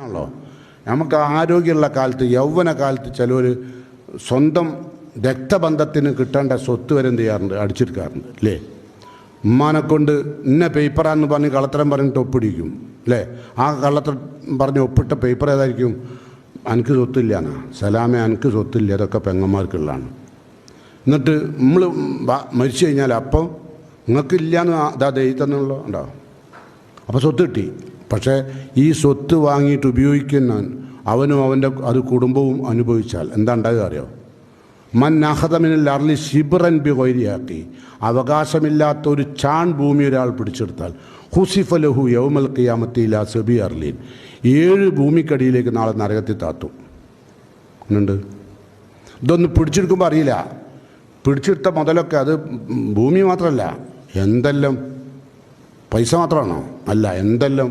ആണല്ലോ. നമുക്ക് ആരോഗ്യമുള്ള കാലത്ത് യൗവന കാലത്ത് ചിലർ സ്വന്തം രക്തബന്ധത്തിന് കിട്ടേണ്ട സ്വത്ത് വരെ എന്ത് ചെയ്യാറുണ്ട്, അടിച്ചെടുക്കാറുണ്ട് അല്ലേ. ഉമ്മാനെ കൊണ്ട് ഇന്ന പേപ്പറാന്ന് പറഞ്ഞ് കള്ളത്തരം പറഞ്ഞിട്ട് ഒപ്പിടിക്കും അല്ലേ. ആ കള്ളത്തരം പറഞ്ഞ് ഒപ്പിട്ട പേപ്പർ ഏതായിരിക്കും? എനിക്ക് സ്വത്തില്ലാന്നാ, സലാമെ എനിക്ക് സ്വത്തില്ല, അതൊക്കെ പെങ്ങന്മാർക്കുള്ളതാണ്. എന്നിട്ട് നമ്മൾ മരിച്ചു കഴിഞ്ഞാൽ അപ്പം നിങ്ങൾക്കില്ലയെന്ന് അതാ ദൈവത്തന്നുള്ളൂ ഉണ്ടാവും. അപ്പോൾ സ്വത്ത് കിട്ടി. പക്ഷേ ഈ സ്വത്ത് വാങ്ങിയിട്ട് ഉപയോഗിക്കുന്ന അവനും അവൻ്റെ അത് കുടുംബവും അനുഭവിച്ചാൽ എന്താ ഉണ്ടാകുക അറിയോ? മൻ അഹദമിനിൽ അർലി ശിബ്റൻ ബി ഗൈരിയാക്കി, അവകാശമില്ലാത്ത ഒരു ചാൺ ഭൂമി ഒരാൾ പിടിച്ചെടുത്താൽ ഹുസിഫ ലഹു യൗമൽ ഖിയാമത്തി ഇലാ സബി അർലീൻ, 7 ഭൂമിക്കടിയിലേക്ക് നാളെ നരകത്തിൽ താത്തും. ഉണ്ട്. ഇതൊന്നും പിടിച്ചെടുക്കുമ്പോൾ അറിയില്ല. പിടിച്ചെടുത്ത മുതലൊക്കെ അത് ഭൂമി മാത്രമല്ല, എന്തെല്ലാം പൈസ മാത്രമാണോ? അല്ല, എന്തെല്ലാം